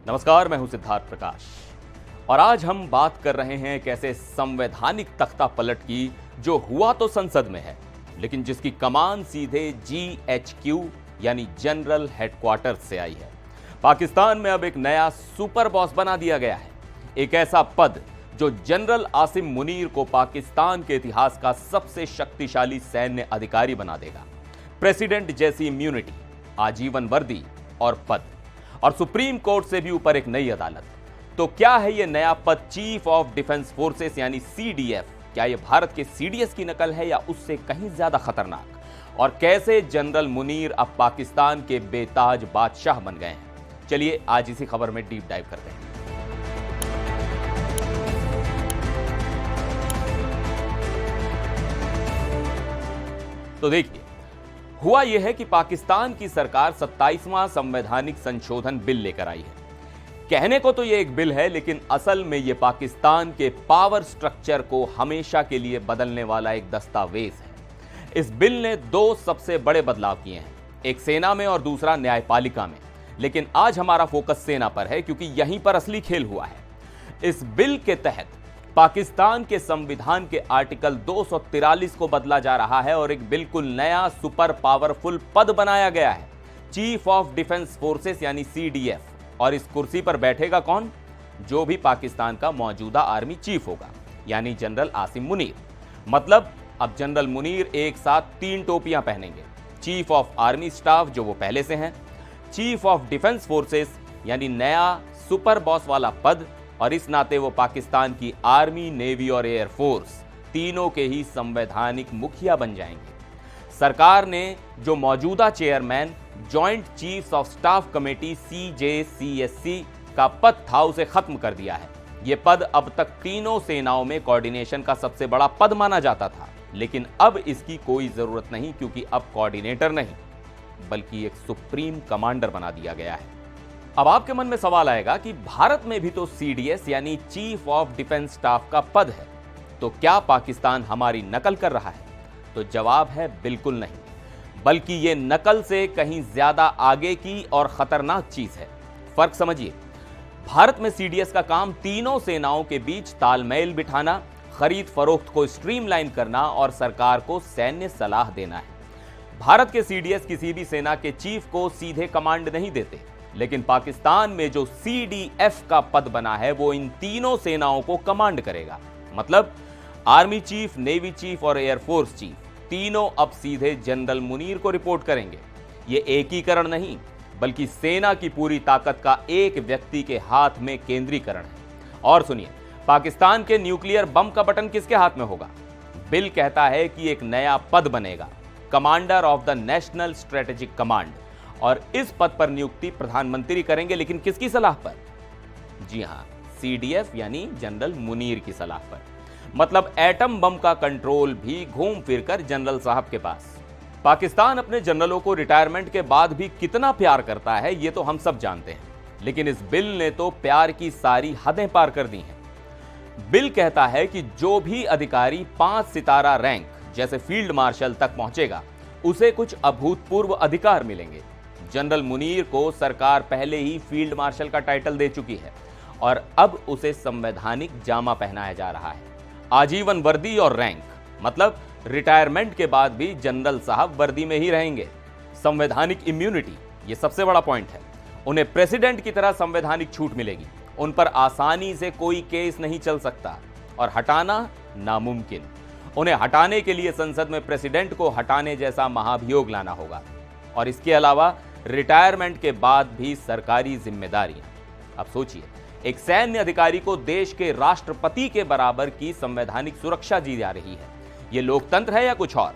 नमस्कार, मैं हूं सिद्धार्थ प्रकाश और आज हम बात कर रहे हैं एक ऐसे संवैधानिक तख्ता पलट की जो हुआ तो संसद में है, लेकिन जिसकी कमान सीधे GHQ यानी जनरल हेडक्वार्टर्स से आई है। पाकिस्तान में अब एक नया सुपर बॉस बना दिया गया है, एक ऐसा पद जो जनरल आसिम मुनीर को पाकिस्तान के इतिहास का सबसे शक्तिशाली सैन्य अधिकारी बना देगा। प्रेसिडेंट जैसी इम्यूनिटी, आजीवन वर्दी और पद, और सुप्रीम कोर्ट से भी ऊपर एक नई अदालत। तो क्या है यह नया पद चीफ ऑफ डिफेंस फोर्सेस यानी CDF? क्या यह भारत के CDS की नकल है या उससे कहीं ज्यादा खतरनाक? और कैसे जनरल मुनीर अब पाकिस्तान के बेताज बादशाह बन गए हैं? चलिए आज इसी खबर में डीप डाइव करते हैं। तो देखिए, हुआ यह है कि पाकिस्तान की सरकार 27वां संवैधानिक संशोधन बिल लेकर आई है। कहने को तो यह एक बिल है, लेकिन असल में यह पाकिस्तान के पावर स्ट्रक्चर को हमेशा के लिए बदलने वाला एक दस्तावेज है। इस बिल ने दो सबसे बड़े बदलाव किए हैं, एक सेना में और दूसरा न्यायपालिका में। लेकिन आज हमारा फोकस सेना पर है, क्योंकि यहीं पर असली खेल हुआ है। इस बिल के तहत पाकिस्तान के संविधान के आर्टिकल 243 को बदला जा रहा है और एक बिल्कुल नया सुपर पावरफुल पद बनाया गया है, चीफ ऑफ डिफेंस फोर्सेस यानी CDF। और इस कुर्सी पर बैठेगा कौन? जो भी पाकिस्तान का मौजूदा आर्मी चीफ होगा, यानी जनरल आसिम मुनीर। मतलब अब जनरल मुनीर एक साथ 3 टोपियां पहनेंगे, चीफ ऑफ आर्मी स्टाफ जो वो पहले से हैं, चीफ ऑफ डिफेंस फोर्सेस यानी नया सुपर बॉस वाला पद, और इस नाते वो पाकिस्तान की आर्मी, नेवी और एयर फोर्स तीनों के ही संवैधानिक मुखिया बन जाएंगे। सरकार ने जो मौजूदा chairman joint chiefs of staff committee CJCSC का पद था उसे खत्म कर दिया है। यह पद अब तक तीनों सेनाओं में कोऑर्डिनेशन का सबसे बड़ा पद माना जाता था, लेकिन अब इसकी कोई जरूरत नहीं, क्योंकि अब कोऑर्डिनेटर नहीं बल्कि एक सुप्रीम कमांडर बना दिया गया है। अब आपके मन में सवाल आएगा कि भारत में भी तो CDS यानी चीफ ऑफ डिफेंस स्टाफ का पद है, तो क्या पाकिस्तान हमारी नकल कर रहा है? तो जवाब है बिल्कुल नहीं, बल्कि यह नकल से कहीं ज्यादा आगे की और खतरनाक चीज है। फर्क समझिए, भारत में CDS का काम तीनों सेनाओं के बीच तालमेल बिठाना, खरीद फरोख्त को स्ट्रीमलाइन करना और सरकार को सैन्य सलाह देना है। भारत के CDS किसी भी सेना के चीफ को सीधे कमांड नहीं देते, लेकिन पाकिस्तान में जो CDF का पद बना है वो इन तीनों सेनाओं को कमांड करेगा। मतलब आर्मी चीफ, नेवी चीफ और एयरफोर्स चीफ तीनों अब सीधे जनरल मुनीर को रिपोर्ट करेंगे। ये एकीकरण नहीं, बल्कि सेना की पूरी ताकत का एक व्यक्ति के हाथ में केंद्रीकरण है। और सुनिए, पाकिस्तान के न्यूक्लियर बम का बटन किसके हाथ में होगा? बिल कहता है कि एक नया पद बनेगा, commander of the national strategic command, और इस पद पर नियुक्ति प्रधानमंत्री करेंगे, लेकिन किसकी सलाह पर? जी हां, CDF यानी जनरल मुनीर की सलाह पर। मतलब एटम बम का कंट्रोल भी घूम फिरकर जनरल साहब के पास। पाकिस्तान अपने जनरलों को रिटायरमेंट के बाद भी कितना प्यार करता है ये तो हम सब जानते हैं, लेकिन इस बिल ने तो प्यार की सारी हदें पार कर दी हैं। बिल कहता है कि जो भी अधिकारी 5 सितारा रैंक जैसे फील्ड मार्शल तक पहुंचेगा उसे कुछ अभूतपूर्व अधिकार मिलेंगे। जनरल मुनीर को सरकार पहले ही फील्ड मार्शल का टाइटल दे चुकी है और अब उसे संवैधानिक जामा पहनाया जा रहा है, आजीवन वर्दी और रैंक। मतलब रिटायरमेंट के बाद भी जनरल साहब वर्दी में ही रहेंगे। संवैधानिक इम्यूनिटी, ये सबसे बड़ा पॉइंट है। उन्हें प्रेसिडेंट की तरह संवैधानिक छूट मिलेगी, उन पर आसानी से कोई केस नहीं चल सकता और हटाना नामुमकिन। उन्हें हटाने के लिए संसद में प्रेसिडेंट को हटाने जैसा महाभियोग लाना होगा। और इसके अलावा रिटायरमेंट के बाद भी सरकारी जिम्मेदारियां। अब सोचिए, एक सैन्य अधिकारी को देश के राष्ट्रपति के बराबर की संवैधानिक सुरक्षा दी जा रही है। यह लोकतंत्र है या कुछ और?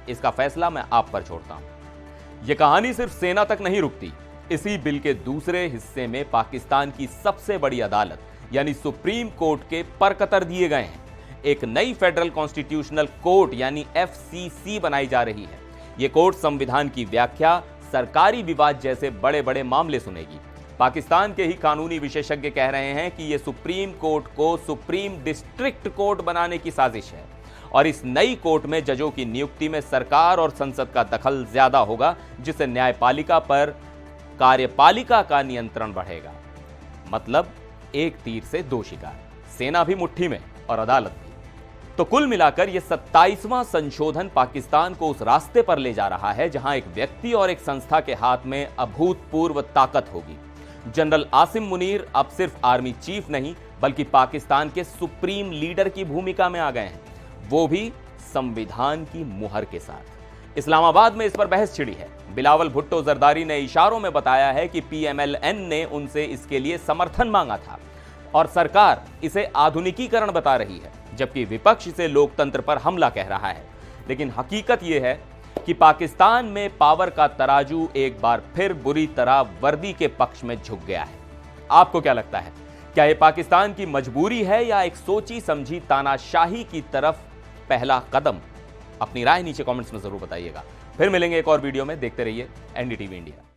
इसका फैसला मैं आप पर छोड़ता हूं। यह कहानी सिर्फ सेना तक नहीं रुकती। इसी बिल के दूसरे हिस्से में पाकिस्तान की सबसे बड़ी अदालत यानी सुप्रीम कोर्ट के परकतर दिए गए हैं। एक नई फेडरल कॉन्स्टिट्यूशनल कोर्ट यानी FCC बनाई जा रही है। यह कोर्ट संविधान की व्याख्या, सरकारी विवाद जैसे बड़े बड़े मामले सुनेगी। पाकिस्तान के ही कानूनी विशेषज्ञ कह रहे हैं कि यह सुप्रीम कोर्ट को सुप्रीम डिस्ट्रिक्ट कोर्ट बनाने की साजिश है और इस नई कोर्ट में जजों की नियुक्ति में सरकार और संसद का दखल ज्यादा होगा, जिससे न्यायपालिका पर कार्यपालिका का नियंत्रण बढ़ेगा। मतलब एक तीर से दो शिकार, सेना भी मुट्ठी में और अदालत भी। तो कुल मिलाकर यह 27वां संशोधन पाकिस्तान को उस रास्ते पर ले जा रहा है जहां एक व्यक्ति और एक संस्था के हाथ में अभूतपूर्व ताकत होगी। जनरल आसिम मुनीर अब सिर्फ आर्मी चीफ नहीं बल्कि पाकिस्तान के सुप्रीम लीडर की भूमिका में आ गए हैं, वो भी संविधान की मुहर के साथ। इस्लामाबाद में इस पर बहस छिड़ी है। बिलावल भुट्टो जरदारी ने इशारों में बताया है कि PMLN ने उनसे इसके लिए समर्थन मांगा था और सरकार इसे आधुनिकीकरण बता रही है, जबकि विपक्ष इसे लोकतंत्र पर हमला कह रहा है। लेकिन हकीकत यह है कि पाकिस्तान में पावर का तराजू एक बार फिर बुरी तरह वर्दी के पक्ष में झुक गया है। आपको क्या लगता है, क्या यह पाकिस्तान की मजबूरी है या एक सोची समझी तानाशाही की तरफ पहला कदम? अपनी राय नीचे कमेंट्स में जरूर बताइएगा। फिर मिलेंगे एक और वीडियो में। देखते रहिए NDTV इंडिया।